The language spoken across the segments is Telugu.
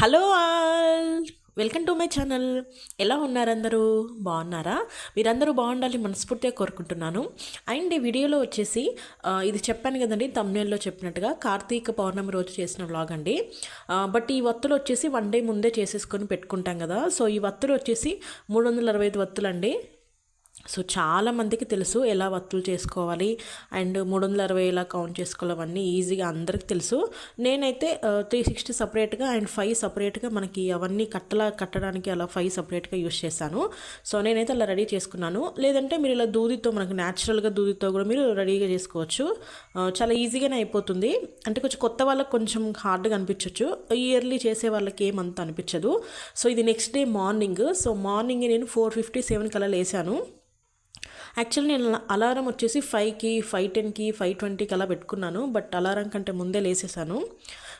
Hello all, welcome to my channel. ఎలా ఉన్నారు అందరూ? బాగున్నారా? మీరందరూ బాగుండాలి మనస్ఫూర్తిగా కోరుకుంటున్నాను. అండ్ ఈ వీడియోలో వచ్చేసి ఇది చెప్పాను కదండి, తమ్నేల్లో చెప్పినట్టుగా కార్తీక పౌర్ణమి రోజు చేసిన వ్లాగ్ అండి. బట్ ఈ వత్తులు వచ్చేసి 1 డే ముందే చేసేసుకొని పెట్టుకుంటాం కదా. సో ఈ వత్తులు వచ్చేసి 365 వత్తులు అండి. సో చాలామందికి తెలుసు ఎలా వత్తులు చేసుకోవాలి అండ్ 360 ఎలా కౌంట్ చేసుకోవాలి, అవన్నీ ఈజీగా అందరికి తెలుసు. నేనైతే 360 సపరేట్గా అండ్ 5 సపరేట్గా మనకి అవన్నీ కట్టడానికి అలా 5 సపరేట్గా యూస్ చేశాను. సో నేనైతే అలా రెడీ చేసుకున్నాను. లేదంటే మీరు ఇలా దూదితో, మనకు న్యాచురల్గా దూదితో కూడా మీరు రెడీగా చేసుకోవచ్చు. చాలా ఈజీగానే అయిపోతుంది. అంటే కొంచెం కొత్త వాళ్ళకి కొంచెం హార్డ్గా అనిపించవచ్చు, ఇయర్లీ చేసే వాళ్ళకి ఏమంత అనిపించదు. సో ఇది next day morning. So morning నేను 4:57 కల్లా లేసాను. యాక్చువల్లీ నేను అలారం వచ్చేసి 5కి, 5:10కి, 5:20కి అలా పెట్టుకున్నాను. బట్ అలారం కంటే ముందే లేసేసాను.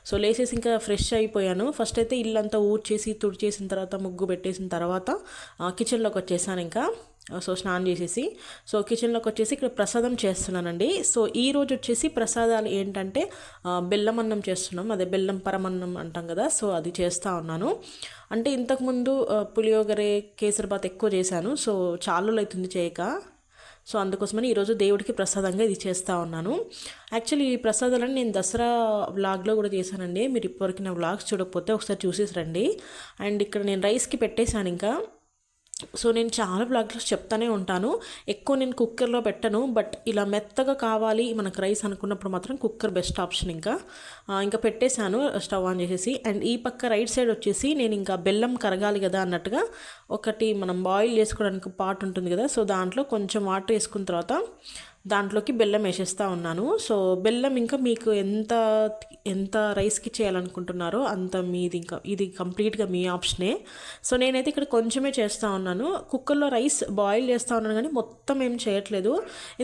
సో లేసేసి ఇంకా ఫ్రెష్ అయిపోయాను. ఫస్ట్ అయితే ఇల్లంతా ఊడ్చేసి తుడిచేసిన తర్వాత, ముగ్గు పెట్టేసిన తర్వాత కిచెన్లోకి వచ్చేసాను. ఇంకా సో స్నానం చేసేసి సో కిచెన్లోకి వచ్చేసి ఇక్కడ ప్రసాదం చేస్తున్నానండి. సో ఈరోజు వచ్చేసి ప్రసాదాలు ఏంటంటే బెల్లం అన్నం చేస్తున్నాం, అదే బెల్లం పరమన్నం అంటాం కదా. సో అది చేస్తూ ఉన్నాను. అంటే ఇంతకుముందు పులియోగరే, కేసరిబాత్ ఎక్కువ చేశాను. సో చాలా రోజులు అవుతుంది చేయక. సో అందుకోసమని ఈరోజు దేవుడికి ప్రసాదంగా ఇది చేస్తూ ఉన్నాను. యాక్చువల్లీ ఈ ప్రసాదాలను నేను దసరా వ్లాగ్లో కూడా చేశానండి. మీరు ఇప్పటివరకు నా వ్లాగ్స్ చూడకపోతే ఒకసారి చూసేసి రండి. అండ్ ఇక్కడ నేను రైస్కి పెట్టేశాను ఇంకా. సో నేను చాలా బ్లాగ్స్ చెప్తానే ఉంటాను, ఎక్కువ నేను కుక్కర్లో పెట్టను. బట్ ఇలా మెత్తగా కావాలి మనకు రైస్ అనుకున్నప్పుడు మాత్రం కుక్కర్ బెస్ట్ ఆప్షన్. ఇంకా పెట్టేశాను స్టవ్ ఆన్ చేసేసి. అండ్ ఈ పక్క రైట్ సైడ్ వచ్చేసి నేను ఇంకా బెల్లం కరగాలి కదా అన్నట్టుగా ఒకటి మనం బాయిల్ చేసుకోవడానికి పాట్ ఉంటుంది కదా. సో దాంట్లో కొంచెం వాటర్ వేసుకున్న తర్వాత దాంట్లోకి బెల్లం వేసేస్తూ ఉన్నాను. సో బెల్లం ఇంకా మీకు ఎంత ఎంత రైస్కి చేయాలనుకుంటున్నారో అంత మీది, ఇంకా ఇది కంప్లీట్గా మీ ఆప్షనే. సో నేనైతే ఇక్కడ కొంచెమే చేస్తూ ఉన్నాను. కుక్కర్లో రైస్ బాయిల్ చేస్తూ ఉన్నాను కానీ మొత్తం ఏం చేయట్లేదు.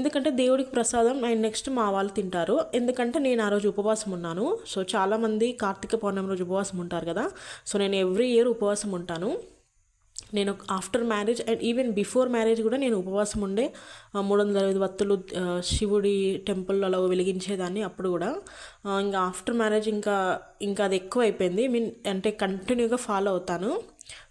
ఎందుకంటే దేవుడికి ప్రసాదం అండ్ నెక్స్ట్ మా వాళ్ళు తింటారు. ఎందుకంటే నేను ఆ రోజు ఉపవాసం ఉన్నాను. సో చాలామంది కార్తీక పౌర్ణమి రోజు ఉపవాసం ఉంటారు కదా. సో నేను ఎవ్రీ ఇయర్ ఉపవాసం ఉంటాను. నేను after marriage and even before marriage కూడా నేను ఉపవాసం ఉండే 365 వత్తులు శివుడి టెంపుల్లో అలా వెలిగించేదాన్ని అప్పుడు కూడా. ఇంకా ఆఫ్టర్ మ్యారేజ్ ఇంకా అది ఎక్కువ అయిపోయింది. అంటే కంటిన్యూగా ఫాలో అవుతాను.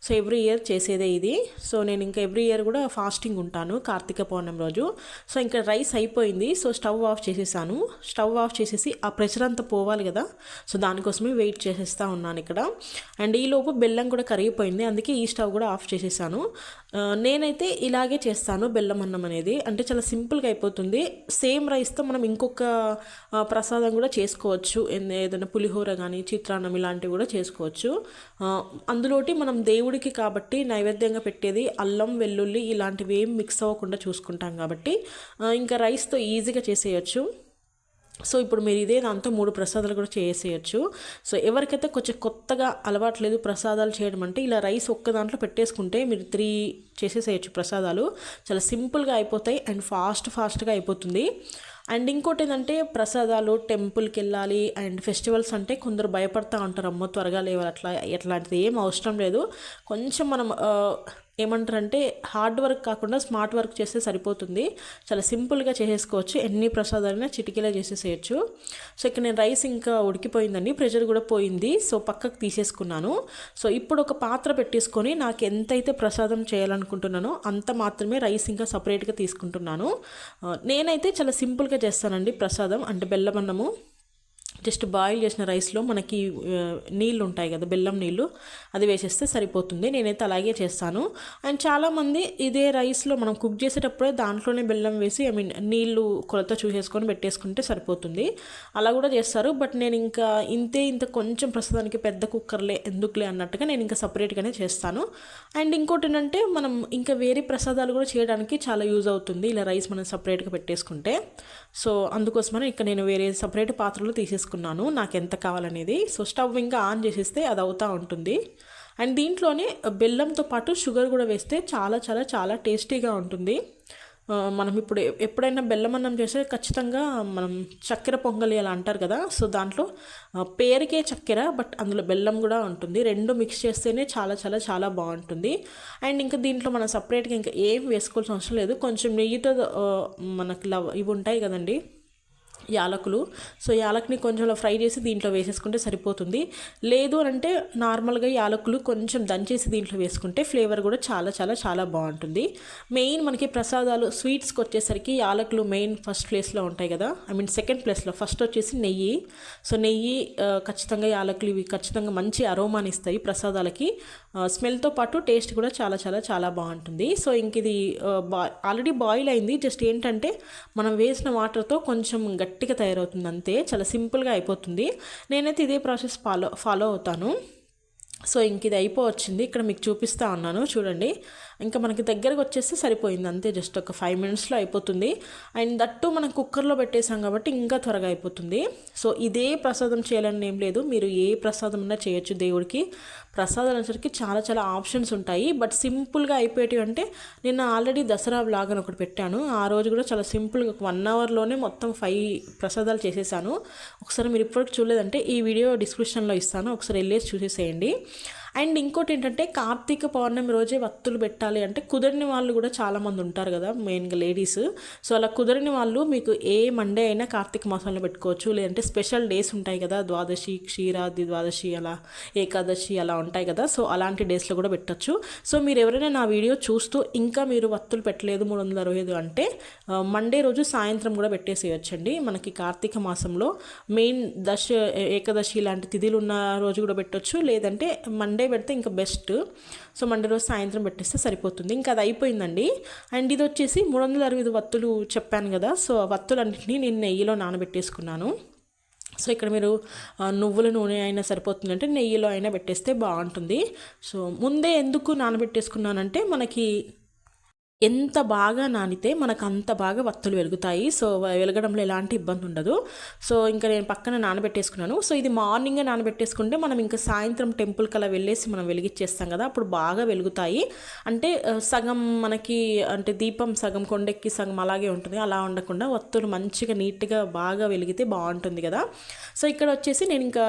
సో ఎవ్రీ ఇయర్ చేసేదే ఇది. సో నేను ఇంకా ఎవ్రీ ఇయర్ కూడా ఫాస్టింగ్ ఉంటాను కార్తీక పౌర్ణమి రోజు. సో ఇంకా రైస్ అయిపోయింది. సో స్టవ్ ఆఫ్ చేసేసాను. స్టవ్ ఆఫ్ చేసేసి ఆ ప్రెషర్ అంతా పోవాలి కదా. సో దానికోసమే వెయిట్ చేసేస్తూ ఉన్నాను ఇక్కడ. అండ్ ఈలోపు బెల్లం కూడా కరిగిపోయింది, అందుకే ఈ స్టవ్ కూడా ఆఫ్ చేసేసాను. నేనైతే ఇలాగే చేస్తాను బెల్లం అన్నం అనేది. అంటే చాలా సింపుల్గా అయిపోతుంది. సేమ్ రైస్తో మనం ఇంకొక ప్రసాదం కూడా చేసుకోవచ్చు. ఏదైనా పులిహోర కానీ, చిత్రాన్నం ఇలాంటివి కూడా చేసుకోవచ్చు. అందులోటి మనం దేవుడికి కాబట్టి నైవేద్యంగా పెట్టేది అల్లం, వెల్లుల్లి ఇలాంటివి ఏం మిక్స్ అవ్వకుండా చూసుకుంటాం కాబట్టి ఇంకా రైస్తో ఈజీగా చేసేయచ్చు. సో ఇప్పుడు మీరు ఇదే దాంతో 3 ప్రసాదాలు కూడా చేసేయచ్చు. సో ఎవరికైతే కొంచెం కొత్తగా అలవాట్లేదు ప్రసాదాలు చేయడం అంటే, ఇలా రైస్ ఒక్క దాంట్లో పెట్టేసుకుంటే మీరు 3 చేసేసేయచ్చు ప్రసాదాలు. చాలా సింపుల్గా అయిపోతాయి అండ్ ఫాస్ట్గా అయిపోతుంది. అండ్ ఇంకోటి ఏంటంటే, ప్రసాదాలు టెంపుల్కి వెళ్ళాలి అండ్ ఫెస్టివల్స్ అంటే కొందరు భయపడతా ఉంటారు, అమ్మో త్వరగా లేవాలి ఎట్లాంటిది ఏం అవసరం లేదు. కొంచెం మనం ఏమంటారంటే హార్డ్ వర్క్ కాకుండా స్మార్ట్ వర్క్ చేస్తే సరిపోతుంది. చాలా సింపుల్గా చేసేసుకోవచ్చు. ఎన్ని ప్రసాదాలైనా చిటికీలో చేసేసేయచ్చు. సో ఇక్కడ నేను రైస్ ఇంకా ఉడికిపోయిందండి, ప్రెషర్ కూడా పోయింది. సో పక్కకు తీసేసుకున్నాను. సో ఇప్పుడు ఒక పాత్ర పెట్టేసుకొని నాకు ఎంతైతే ప్రసాదం చేయాలనుకుంటున్నానో అంత మాత్రమే రైస్ ఇంకా సపరేట్గా తీసుకుంటున్నాను. నేనైతే చాలా సింపుల్గా చేస్తానండి ప్రసాదం. అంటే బెల్లం అన్నము జస్ట్ బాయిల్ చేసిన రైస్లో మనకి నీళ్ళు ఉంటాయి కదా, బెల్లం నీళ్ళు, అది వేసేస్తే సరిపోతుంది. నేనైతే అలాగే చేస్తాను. అండ్ చాలామంది ఇదే రైస్లో మనం కుక్ చేసేటప్పుడే దాంట్లోనే బెల్లం వేసి నీళ్ళు కొలత చూసేసుకొని పెట్టేసుకుంటే సరిపోతుంది. అలా కూడా చేస్తారు. బట్ నేను ఇంకా ఇంత కొంచెం ప్రస్తుతానికి పెద్ద కుక్కర్లే ఎందుకులే అన్నట్టుగా నేను ఇంకా సపరేట్గానే చేస్తాను. అండ్ ఇంకోటి ఏంటంటే, మనం ఇంకా వేరే ప్రసాదాలు కూడా చేయడానికి చాలా యూజ్ అవుతుంది ఇలా రైస్ మనం సపరేట్గా పెట్టేసుకుంటే. సో అందుకోసమని ఇక్కడ నేను వేరే సపరేట్ పాత్రలు తీసేసుకున్నాను నాకు ఎంత కావాలనేది. సో స్టవ్ ఇంకా ఆన్ చేసేస్తే అది అవుతూ ఉంటుంది. అండ్ దీంట్లోనే బెల్లంతో పాటు షుగర్ కూడా వేస్తే చాలా చాలా చాలా టేస్టీగా ఉంటుంది. మనం ఇప్పుడు ఎప్పుడైనా బెల్లం అన్నం చేస్తే ఖచ్చితంగా మనం చక్కెర పొంగలి అలా అంటారు కదా. సో దాంట్లో పేరుకే చక్కెర, బట్ అందులో బెల్లం కూడా ఉంటుంది. రెండు మిక్స్ చేస్తేనే చాలా చాలా చాలా బాగుంటుంది. అండ్ ఇంకా దీంట్లో మనం సపరేట్గా ఇంకా ఏం వేసుకోవాల్సిన అవసరం లేదు. కొంచెం నెయ్యితో మనకి ఇవి ఉంటాయి కదండి, యాలకులు. సో యాలకుని కొంచెం ఫ్రై చేసి దీంట్లో వేసేసుకుంటే సరిపోతుంది. లేదు అంటే నార్మల్గా యాలకులు కొంచెం దంచేసి దీంట్లో వేసుకుంటే ఫ్లేవర్ కూడా చాలా చాలా చాలా బాగుంటుంది. మెయిన్ మనకి ప్రసాదాలు స్వీట్స్కి వచ్చేసరికి యాలకులు మెయిన్ ఫస్ట్ ప్లేస్లో ఉంటాయి కదా, ఐ మీన్ సెకండ్ ప్లేస్లో. ఫస్ట్ వచ్చేసి నెయ్యి. సో నెయ్యి ఖచ్చితంగా, యాలకులు ఇవి ఖచ్చితంగా మంచి అరోమాని ఇస్తాయి ప్రసాదాలకి. స్మెల్తో పాటు టేస్ట్ కూడా చాలా చాలా చాలా బాగుంటుంది. సో ఇంక ఇది ఆల్రెడీ బాయిల్ అయింది. జస్ట్ ఏంటంటే మనం వేసిన వాటర్తో కొంచెం గట్టిగా తయారవుతుంది అంతే, చాలా సింపుల్గా అయిపోతుంది. నేనైతే ఇదే ప్రాసెస్ ఫాలో అవుతాను. సో ఇంక ఇది అయిపోవచ్చింది. ఇక్కడ మీకు చూపిస్తూ ఉన్నాను చూడండి. ఇంకా మనకి దగ్గరకు వచ్చేస్తే సరిపోయింది అంతే, జస్ట్ ఒక 5 మినిట్స్లో అయిపోతుంది. అండ్ దట్టు మనం కుక్కర్లో పెట్టేసాం కాబట్టి ఇంకా త్వరగా అయిపోతుంది. సో ఇదే ప్రసాదం చేయాలని ఏం లేదు, మీరు ఏ ప్రసాదం అయినా చేయొచ్చు దేవుడికి. ప్రసాదాలు వచ్చరికి చాలా చాలా ఆప్షన్స్ ఉంటాయి, బట్ సింపుల్గా అయిపోయేటివి అంటే నేను ఆల్రెడీ దసరా వ్లాగ్ అని ఒకటి పెట్టాను. ఆ రోజు కూడా చాలా సింపుల్గా 1 అవర్లోనే మొత్తం 5 ప్రసాదాలు చేసేసాను. ఒకసారి మీరు ఇప్పటికి చూడలేదంటే ఈ వీడియో డిస్క్రిప్షన్లో ఇస్తాను, ఒకసారి వెళ్ళేసి చూసేసేయండి. అండ్ ఇంకోటి ఏంటంటే కార్తీక పౌర్ణమి రోజే వత్తులు పెట్టాలి అంటే కుదరని వాళ్ళు కూడా చాలామంది ఉంటారు కదా, మెయిన్గా లేడీస్. సో అలా కుదరని వాళ్ళు మీకు ఏ మండే అయినా కార్తీక మాసంలో పెట్టుకోవచ్చు. లేదంటే స్పెషల్ డేస్ ఉంటాయి కదా, ద్వాదశి, క్షీరాది ద్వాదశి, అలా ఏకాదశి అలా ఉంటాయి కదా, సో అలాంటి డేస్లో కూడా పెట్టచ్చు. సో మీరు ఎవరైనా నా వీడియో చూస్తూ ఇంకా మీరు వత్తులు పెట్టలేదు 365 అంటే మండే రోజు సాయంత్రం కూడా పెట్టేసేయచ్చండి. మనకి కార్తీక మాసంలో మెయిన్ ఏకాదశి లాంటి తిథులు ఉన్న రోజు కూడా పెట్టచ్చు, లేదంటే మండే పెడితే ఇంకా బెస్ట్. సో మండే రోజు సాయంత్రం పెట్టేస్తే సరిపోతుంది. ఇంకా అది అయిపోయిందండి. అండ్ ఇది వచ్చేసి 365 వత్తులు చెప్పాను కదా, సో వత్తులన్నింటినీ నేను నెయ్యిలో నానబెట్టేసుకున్నాను. సో ఇక్కడ మీరు నువ్వుల నూనె అయినా సరిపోతుంది, అంటే నెయ్యిలో అయినా పెట్టేస్తే బాగుంటుంది. సో ముందే ఎందుకు నానబెట్టేసుకున్నానంటే మనకి ఎంత బాగా నానితే మనకు అంత బాగా వత్తులు వెలుగుతాయి. సో వెలగడంలో ఎలాంటి ఇబ్బంది ఉండదు. సో ఇంకా నేను పక్కన నానబెట్టేసుకున్నాను. సో ఇది మార్నింగే నానబెట్టేసుకుంటే మనం ఇంకా సాయంత్రం టెంపుల్కి అలా వెళ్ళేసి మనం వెలిగించేస్తాం కదా, అప్పుడు బాగా వెలుగుతాయి. అంటే సగం మనకి అంటే దీపం సగం కొండెక్కి సగం అలాగే ఉంటుంది, అలా ఉండకుండా వత్తులు మంచిగా నీట్గా బాగా వెలిగితే బాగుంటుంది కదా. సో ఇక్కడ వచ్చేసి నేను ఇంకా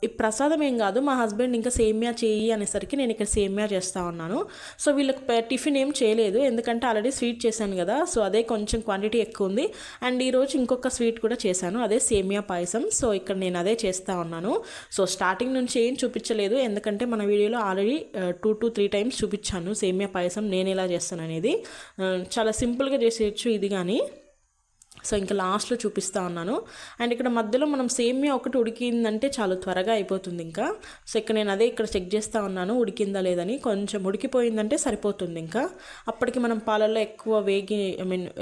ఈ ప్రసాదం ఏం కాదు, మా హస్బెండ్ ఇంకా సేమియా చేయి అనేసరికి నేను ఇక్కడ సేమియా చేస్తూ ఉన్నాను. సో వీళ్ళకి టిఫిన్ ఏం చేయలేదు, ఎందుకంటే ఆల్రెడీ స్వీట్ చేశాను కదా, సో అదే కొంచెం క్వాంటిటీ ఎక్కువ ఉంది. అండ్ ఈరోజు ఇంకొక స్వీట్ కూడా చేశాను, అదే సేమియా పాయసం. సో ఇక్కడ నేను అదే చేస్తూ ఉన్నాను. సో స్టార్టింగ్ నుంచి ఏం చూపించలేదు, ఎందుకంటే మన వీడియోలో ఆల్రెడీ 2 to 3 టైమ్స్ చూపించాను సేమియా పాయసం నేను ఎలా చేస్తాను అనేది. చాలా సింపుల్గా చేసేయచ్చు ఇది కానీ. సో ఇంకా లాస్ట్లో చూపిస్తూ ఉన్నాను. అండ్ ఇక్కడ మధ్యలో మనం సేమియా ఒకటి ఉడికిందంటే చాలా త్వరగా అయిపోతుంది ఇంకా. సో ఇక్కడ నేను అదే ఇక్కడ చెక్ చేస్తూ ఉన్నాను ఉడికిందా లేదని. కొంచెం ఉడికిపోయిందంటే సరిపోతుంది ఇంకా. అప్పటికి మనం పాలల్లో ఎక్కువ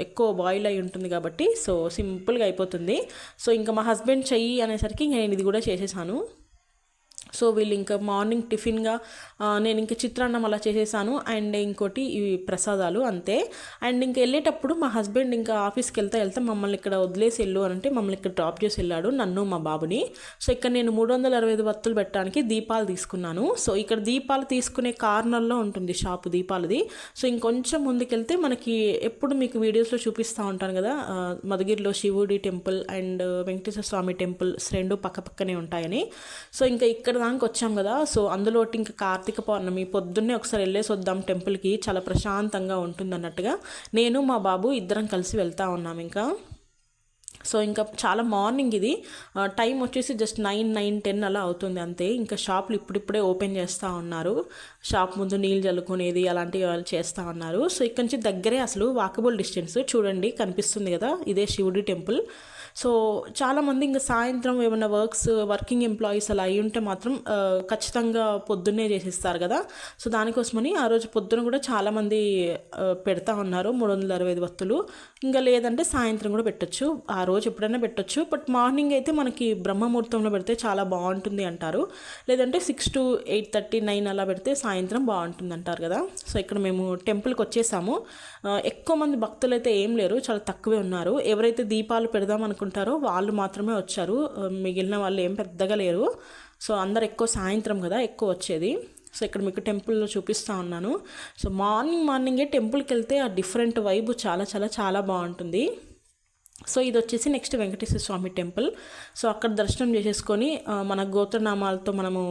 ఎక్కువ బాయిల్ అయి ఉంటుంది కాబట్టి సో సింపుల్గా అయిపోతుంది. సో ఇంకా మా హస్బెండ్ చెయ్యి అనేసరికి నేను ఇది కూడా చేసేసాను. సో వీళ్ళు ఇంకా మార్నింగ్ టిఫిన్గా నేను ఇంకా చిత్రాన్నం అలా చేసేసాను. అండ్ ఇంకోటి ఇవి ప్రసాదాలు అంతే. అండ్ ఇంకా వెళ్ళేటప్పుడు మా హస్బెండ్ ఇంకా ఆఫీస్కి వెళ్తా మమ్మల్ని ఇక్కడ వదిలేసి వెళ్ళు అని అంటే మమ్మల్ని ఇక్కడ డ్రాప్ చేసి వెళ్ళాడు, నన్ను మా బాబుని. సో ఇక్కడ నేను 365 వత్తులు పెట్టడానికి దీపాలు తీసుకున్నాను. సో ఇక్కడ దీపాలు తీసుకునే కార్నర్లో ఉంటుంది షాపు దీపాలది. సో ఇంకొంచెం ముందుకెళ్తే మనకి ఎప్పుడు మీకు వీడియోస్లో చూపిస్తూ ఉంటాను కదా, మధుగిరిలో శివుడి temple and Venkateswara Swamy temples 2 పక్కనే ఉంటాయని. సో ఇంకా ఇక్కడ దానికి వచ్చాం కదా, సో అందులో ఇంకా కార్తీక పౌర్ణమి పొద్దున్నే ఒకసారి వెళ్ళేసి వద్దాం టెంపుల్కి, చాలా ప్రశాంతంగా ఉంటుంది అన్నట్టుగా నేను మా బాబు ఇద్దరం కలిసి వెళ్తూ ఉన్నాం ఇంకా. సో ఇంకా చాలా మార్నింగ్ ఇది, టైం వచ్చేసి జస్ట్ 9-10 అలా అవుతుంది అంతే. ఇంకా షాపులు ఇప్పుడిప్పుడే ఓపెన్ చేస్తూ ఉన్నారు, షాప్ ముందు నీళ్ళు చల్లుకునేది అలాంటివి వాళ్ళు చేస్తూ ఉన్నారు. సో ఇక్కడ నుంచి దగ్గరే అసలు వాకబుల్ డిస్టెన్స్ చూడండి కనిపిస్తుంది కదా, ఇదే శివుడి టెంపుల్. సో చాలామంది ఇంకా సాయంత్రం ఏమైనా వర్కింగ్ ఎంప్లాయీస్ అలా అయి ఉంటే మాత్రం ఖచ్చితంగా పొద్దున్నే చేసేస్తారు కదా. సో దానికోసమని ఆ రోజు పొద్దున కూడా చాలామంది పెడతా ఉన్నారు 365 వత్తులు. ఇంకా లేదంటే సాయంత్రం కూడా పెట్టచ్చు, ఆ రోజు ఎప్పుడైనా పెట్టచ్చు. బట్ మార్నింగ్ అయితే మనకి బ్రహ్మముహూర్తంలో పెడితే చాలా బాగుంటుంది అంటారు, లేదంటే 6 to 8:30, 9 అలా పెడితే సాయంత్రం బాగుంటుంది అంటారు కదా. సో ఇక్కడ మేము టెంపుల్కి వచ్చేసాము. ఎక్కువ మంది భక్తులు అయితే ఏం లేరు, చాలా తక్కువే ఉన్నారు. ఎవరైతే దీపాలు పెడదాం అనుకుంటారో వాళ్ళు మాత్రమే వచ్చారు, మిగిలిన వాళ్ళు ఏం పెద్దగా లేరు. సో అందరు ఎక్కువ సాయంత్రం కదా ఎక్కువ వచ్చేది. సో ఇక్కడ మీకు టెంపుల్లో చూపిస్తూ ఉన్నాను. సో మార్నింగే టెంపుల్కి వెళ్తే ఆ డిఫరెంట్ వైబ్ చాలా చాలా చాలా బాగుంటుంది. సో ఇది వచ్చేసి నెక్స్ట్ వెంకటేశ్వర స్వామి టెంపుల్. సో అక్కడ దర్శనం చేసేసుకొని మన గోత్రనామాలతో మనము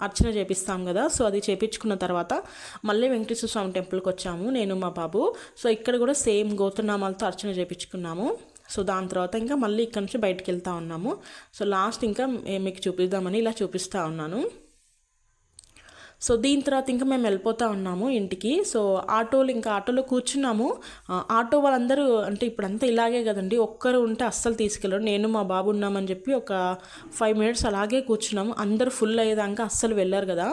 అర్చన చేపిస్తాం కదా, సో అది చేపించుకున్న తర్వాత మళ్ళీ వెంకటేశ్వర స్వామి టెంపుల్కి వచ్చాము నేను మా బాబు. సో ఇక్కడ కూడా సేమ్ గోత్రనామాలతో అర్చన చేపించుకున్నాము. సో దాని తర్వాత ఇంకా మళ్ళీ ఇక్కడ నుంచి బయటకు వెళ్తూ ఉన్నాము. సో లాస్ట్ ఇంకా మీకు చూపిద్దామని ఇలా చూపిస్తూ ఉన్నాను. సో దీని తర్వాత ఇంకా మేము వెళ్ళిపోతూ ఉన్నాము ఇంటికి. సో ఆటోలో కూర్చున్నాము. ఆటో వాళ్ళందరూ అంటే ఇప్పుడంతా ఇలాగే కదండి, ఒక్కరు ఉంటే అస్సలు తీసుకెళ్ళరు. నేను మా బాబు ఉన్నామని చెప్పి ఒక 5 మినిట్స్ అలాగే కూర్చున్నాము. అందరూ ఫుల్ అయ్యేదాకా అస్సలు వెళ్ళారు కదా.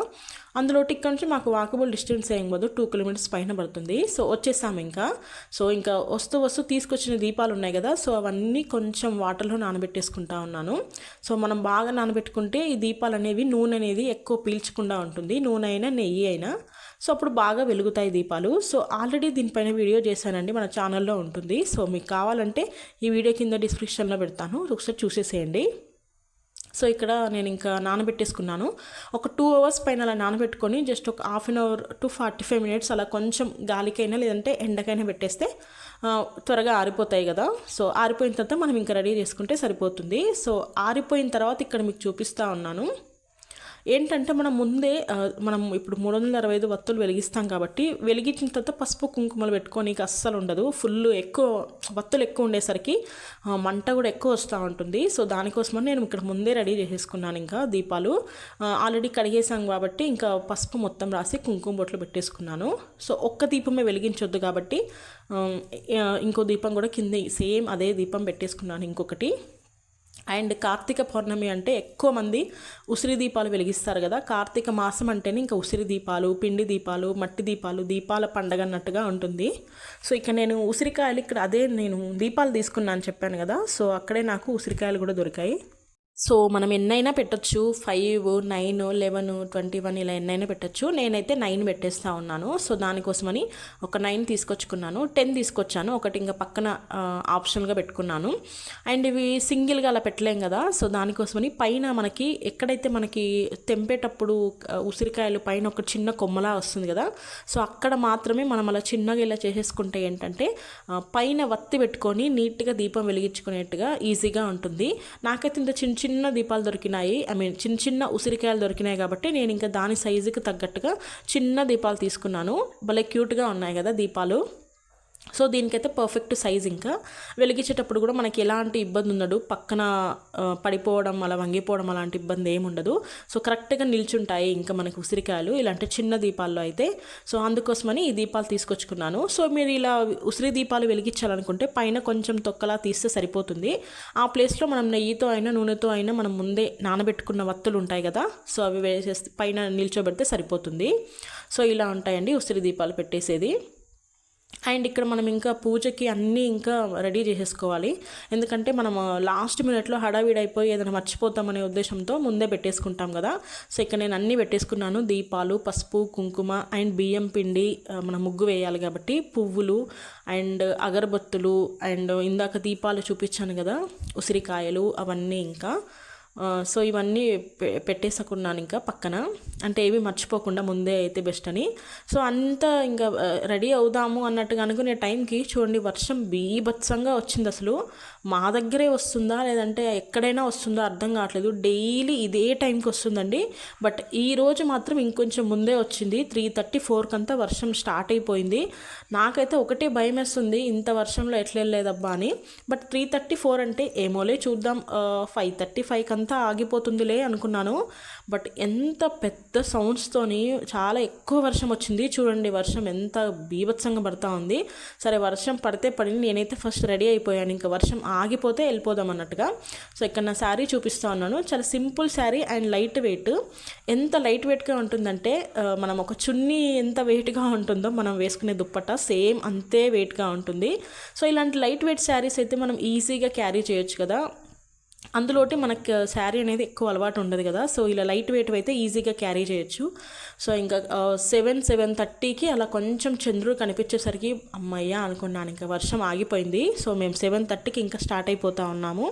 అందులో ఇక్కడ నుంచి మాకు వాకబుల్ డిస్టెన్స్ ఏం పోదు, 2 కిలోమీటర్స్ పైన పడుతుంది. సో వచ్చేసాము ఇంకా. సో ఇంకా వస్తూ తీసుకొచ్చిన దీపాలు ఉన్నాయి కదా, సో అవన్నీ కొంచెం వాటర్లో నానబెట్టేసుకుంటా ఉన్నాను. సో మనం బాగా నానబెట్టుకుంటే ఈ దీపాలు అనేవి నూనె అనేది ఎక్కువ పీల్చకుండా ఉంటుంది, నూనె అయినా నెయ్యి అయినా. సో అప్పుడు బాగా వెలుగుతాయి దీపాలు. సో ఆల్రెడీ దీనిపైన వీడియో చేశానండి, మన ఛానల్లో ఉంటుంది. సో మీకు కావాలంటే ఈ వీడియో కింద డిస్క్రిప్షన్లో పెడతాను, ఒకసారి చూసేసేయండి. సో ఇక్కడ నేను ఇంకా నానబెట్టేసుకున్నాను. ఒక 2 అవర్స్ పైన అలా నానబెట్టుకొని జస్ట్ ఒక 1/2 అవర్ టు 45 మినిట్స్ అలా కొంచెం గాలికైనా లేదంటే ఎండకైనా పెట్టేస్తే త్వరగా ఆరిపోతాయి కదా. సో ఆరిపోయిన తర్వాత మనం ఇంకా రెడీ చేసుకుంటే సరిపోతుంది. సో ఆరిపోయిన తర్వాత ఇక్కడ మీకు చూపిస్తూ ఉన్నాను. ఏంటంటే మనం ఇప్పుడు 365 వత్తులు వెలిగిస్తాం కాబట్టి వెలిగించిన తర్వాత పసుపు కుంకుమలు పెట్టుకోనికి అస్సలు ఉండదు. వత్తులు ఎక్కువ ఉండేసరికి మంట కూడా ఎక్కువ వస్తూ ఉంటుంది. సో దానికోసమని నేను ఇక్కడ ముందే రెడీ చేసేసుకున్నాను. ఇంకా దీపాలు ఆల్రెడీ కడిగేసాం కాబట్టి ఇంకా పసుపు మొత్తం రాసి కుంకుమ బొట్లు పెట్టేసుకున్నాను. సో ఒక్క దీపమే వెలిగించొద్దు కాబట్టి ఇంకో దీపం కూడా కింద సేమ్ అదే దీపం పెట్టేసుకున్నాను ఇంకొకటి. అండ్ కార్తీక పౌర్ణమి అంటే ఎక్కువ మంది ఉసిరి దీపాలు వెలిగిస్తారు కదా. కార్తీక మాసం అంటేనే ఇంకా ఉసిరి దీపాలు, పిండి దీపాలు, మట్టి దీపాలు, దీపాల పండగ అన్నట్టుగా ఉంటుంది. సో ఇక నేను ఉసిరికాయలు ఇక్కడ నేను దీపాలు తీసుకున్నాను చెప్పాను కదా. సో అక్కడే నాకు ఉసిరికాయలు కూడా దొరికాయి. సో మనం ఎన్నైనా పెట్టచ్చు, 5, 9, 11, 21 ఇలా ఎన్నైనా పెట్టచ్చు. నేనైతే 9 పెట్టేస్తూ ఉన్నాను. సో దానికోసమని ఒక 9 తీసుకొచ్చుకున్నాను. 10 తీసుకొచ్చాను, ఒకటి ఇంకా పక్కన ఆప్షనల్గా పెట్టుకున్నాను. అండ్ ఇవి సింగిల్గా అలా పెట్టలేం కదా. సో దానికోసమని పైన మనకి ఎక్కడైతే మనకి తెంపేటప్పుడు ఉసిరికాయలు పైన ఒక చిన్న కొమ్మలా వస్తుంది కదా, సో అక్కడ మాత్రమే మనం అలా చిన్నగా ఇలా చేసేసుకుంటే ఏంటంటే పైన వత్తి పెట్టుకొని నీట్గా దీపం వెలిగించుకునేట్టుగా ఈజీగా ఉంటుంది. నాకైతే ఇంత చిన్న దీపాలు దొరికినాయి, చిన్న ఉసిరికాయలు దొరికినాయి కాబట్టి నేను ఇంకా దాని సైజుకి తగ్గట్టుగా చిన్న దీపాలు తీసుకున్నాను. భలే క్యూట్గా ఉన్నాయి కదా దీపాలు. సో దీనికైతే పర్ఫెక్ట్ సైజ్. ఇంకా వెలిగించేటప్పుడు కూడా మనకి ఎలాంటి ఇబ్బంది ఉండదు, పక్కన పడిపోవడం అలా వంగిపోవడం అలాంటి ఇబ్బంది ఏమి ఉండదు. సో కరెక్ట్గా నిల్చుంటాయి ఇంకా మనకి ఉసిరికాయలు ఇలాంటి చిన్న దీపాల్లో అయితే. సో అందుకోసమని ఈ దీపాలు తీసుకొచ్చుకున్నాను. సో మీరు ఇలా ఉసిరి దీపాలు వెలిగించాలనుకుంటే పైన కొంచెం తొక్కలా తీస్తే సరిపోతుంది. ఆ ప్లేస్లో మనం నెయ్యితో అయినా నూనెతో అయినా మనం ముందే నానబెట్టుకున్న వత్తులు ఉంటాయి కదా, సో అవి వేసేస్తే పైన నిల్చోబెడితే సరిపోతుంది. సో ఇలా ఉంటాయండి ఉసిరి దీపాలు పెట్టేసేది. అండ్ ఇక్కడ మనం ఇంకా పూజకి అన్నీ ఇంకా రెడీ చేసేసుకోవాలి. ఎందుకంటే మనం లాస్ట్ మినిట్లో హడావిడి అయిపోయి ఏదైనా మర్చిపోతామనే ఉద్దేశంతో ముందే పెట్టేసుకుంటాం కదా. సో ఇక్కడ నేను అన్నీ పెట్టేసుకున్నాను. దీపాలు, పసుపు, కుంకుమ అండ్ బియ్యం పిండి, మనం ముగ్గు వేయాలి కాబట్టి పువ్వులు అండ్ అగరబత్తులు అండ్ ఇందాక దీపాలు చూపించాను కదా ఉసిరికాయలు అవన్నీ ఇంకా. సో ఇవన్నీ పెట్టేసుకున్నాను ఇంకా పక్కన, అంటే ఏవి మర్చిపోకుండా ముందే అయితే బెస్ట్ అని. సో అంతా ఇంకా రెడీ అవుదాము అన్నట్టుగా అనుకునే టైంకి చూడండి వర్షం బీభత్సంగా వచ్చింది. అసలు మా దగ్గరే వస్తుందా లేదంటే ఎక్కడైనా వస్తుందో అర్థం కావట్లేదు. డైలీ ఇదే టైంకి వస్తుందండి. బట్ ఈరోజు మాత్రం ఇంకొంచెం ముందే వచ్చింది. 3:34 కంతా వర్షం స్టార్ట్ అయిపోయింది. నాకైతే ఒకటే భయం వేస్తుంది, ఇంత వర్షంలో ఎట్లా వెళ్ళలేదబ్బా అని. బట్ 3:34 అంటే ఏమోలే చూద్దాం, 5:35 కంతా ఆగిపోతుందిలే అనుకున్నాను. బట్ ఎంత పెద్ద సౌండ్స్తోని చాలా ఎక్కువ వర్షం వచ్చింది. చూడండి వర్షం ఎంత బీభత్సంగా పడుతూ ఉంది. సరే వర్షం పడితే పడింది, నేనైతే ఫస్ట్ రెడీ అయిపోయాను, ఇంకా వర్షం ఆగిపోతే వెళ్ళిపోదాం అన్నట్టుగా. సో ఇక్కడ నా శారీ చూపిస్తూ ఉన్నాను. చాలా simple sari and light weight. ఎంత లైట్ వెయిట్గా ఉంటుందంటే మనం ఒక చున్నీ ఎంత వెయిట్గా ఉంటుందో మనం వేసుకునే దుప్పట్టా సేమ్ అంతే వెయిట్గా ఉంటుంది. సో ఇలాంటి లైట్ వెయిట్ శారీస్ అయితే మనం ఈజీగా క్యారీ చేయొచ్చు కదా. అందులోటి మనకు శారీ అనేది ఎక్కువ అలవాటు ఉండదు కదా. సో ఇలా లైట్ వెయిట్ అయితే ఈజీగా క్యారీ చేయొచ్చు. సో ఇంకా 7:30కి అలా కొంచెం చంద్రుడు కనిపించేసరికి అమ్మయ్య అనుకున్నాను, ఇంకా వర్షం ఆగిపోయింది. సో మేము 7:30కి ఇంకా స్టార్ట్ అయిపోతూ ఉన్నాము.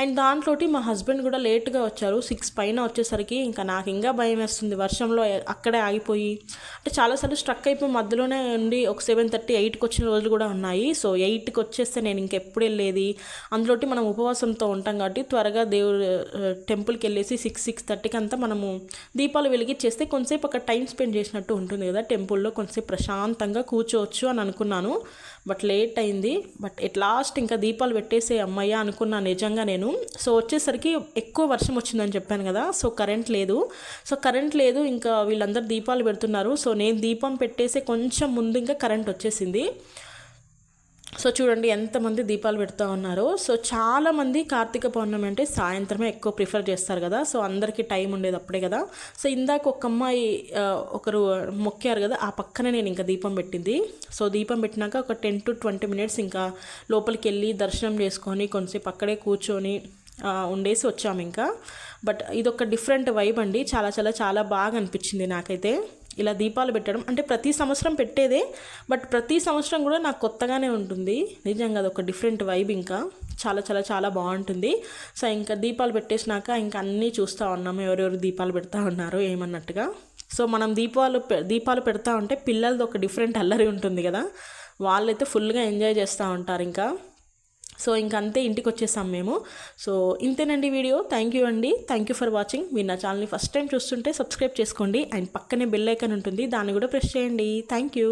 అండ్ దాంట్లో మా హస్బెండ్ కూడా లేట్గా వచ్చారు, 6 పైన వచ్చేసరికి ఇంకా నాకు ఇంకా భయం వేస్తుంది వర్షంలో అక్కడే ఆగిపోయి. అంటే చాలాసార్లు స్ట్రక్ అయిపోయి మధ్యలోనే ఉండి ఒక 7:30 8కి వచ్చిన రోజులు కూడా ఉన్నాయి. సో 8కి వచ్చేస్తే నేను ఇంకెప్పుడు వెళ్ళేది, అందులోటి మనం ఉపవాసంతో ఉంటాం కాబట్టి త్వరగా దేవుడు టెంపుల్కి వెళ్ళేసి 6-6:30కి అంతా మనము దీపాలు వెలిగించేస్తే కొంతసేపు అక్కడ టైం స్పెండ్ చేసినట్టు ఉంటుంది కదా, టెంపుల్లో కొంతసేపు ప్రశాంతంగా కూర్చోవచ్చు అని అనుకున్నాను. బట్ లేట్ అయింది. బట్ ఎట్ లాస్ట్ ఇంకా దీపాలు పెట్టేసే అమ్మయ్య అనుకున్నాను నిజంగా నేను. సో వచ్చేసరికి ఎక్కువ వర్షం వచ్చిందని చెప్పాను కదా, సో కరెంట్ లేదు. ఇంకా వీళ్ళందరూ దీపాలు పెడుతున్నారు. సో నేను దీపం పెట్టేసి కొంచెం ముందు ఇంకా కరెంట్ వచ్చేసింది. సో చూడండి ఎంతమంది దీపాలు పెడుతూ ఉన్నారో. సో చాలామంది కార్తీక పౌర్ణమి అంటే సాయంత్రమే ఎక్కువ ప్రిఫర్ చేస్తారు కదా, సో అందరికీ టైం ఉండేది అప్పుడే కదా. సో ఇందాక ఒక అమ్మాయి ఒకరు మొక్కారు కదా, ఆ పక్కనే నేను ఇంకా దీపం పెట్టింది. సో దీపం పెట్టినాక ఒక 10 to 20 minutes ఇంకా లోపలికి వెళ్ళి దర్శనం చేసుకొని కొంచెంసేపు అక్కడే కూర్చొని ఉండేసి వచ్చాము ఇంకా. బట్ ఇదొక డిఫరెంట్ వైబ్ అండి, చాలా చాలా చాలా బాగా అనిపించింది నాకైతే ఇలా దీపాలు పెట్టడం. అంటే ప్రతి సంవత్సరం పెట్టేదే, బట్ ప్రతి సంవత్సరం కూడా నాకు కొత్తగానే ఉంటుంది నిజంగా. అదొక డిఫరెంట్ వైబ్, ఇంకా చాలా చాలా చాలా బాగుంటుంది. సో ఇంకా దీపాలు పెట్టేసినాక ఇంకా అన్నీ చూస్తూ ఉన్నాము ఎవరెవరు దీపాలు పెడతా ఉన్నారో ఏమన్నట్టుగా. సో మనం దీపాలు పెడతా ఉంటే పిల్లలది ఒక డిఫరెంట్ అల్లరి ఉంటుంది కదా, వాళ్ళైతే ఫుల్గా ఎంజాయ్ చేస్తూ ఉంటారు ఇంకా. సో ఇంకంతే ఇంటికి వచ్చేసాం మేము. సో ఇంతేనండి video. Thank you for watching. మీరు నా ఛానల్ని ఫస్ట్ టైం చూస్తుంటే సబ్స్క్రైబ్ చేసుకోండి, అండ్ పక్కనే బెల్ ఐకాన్ ఉంటుంది, దాన్ని కూడా ప్రెస్ చేయండి. Thank you.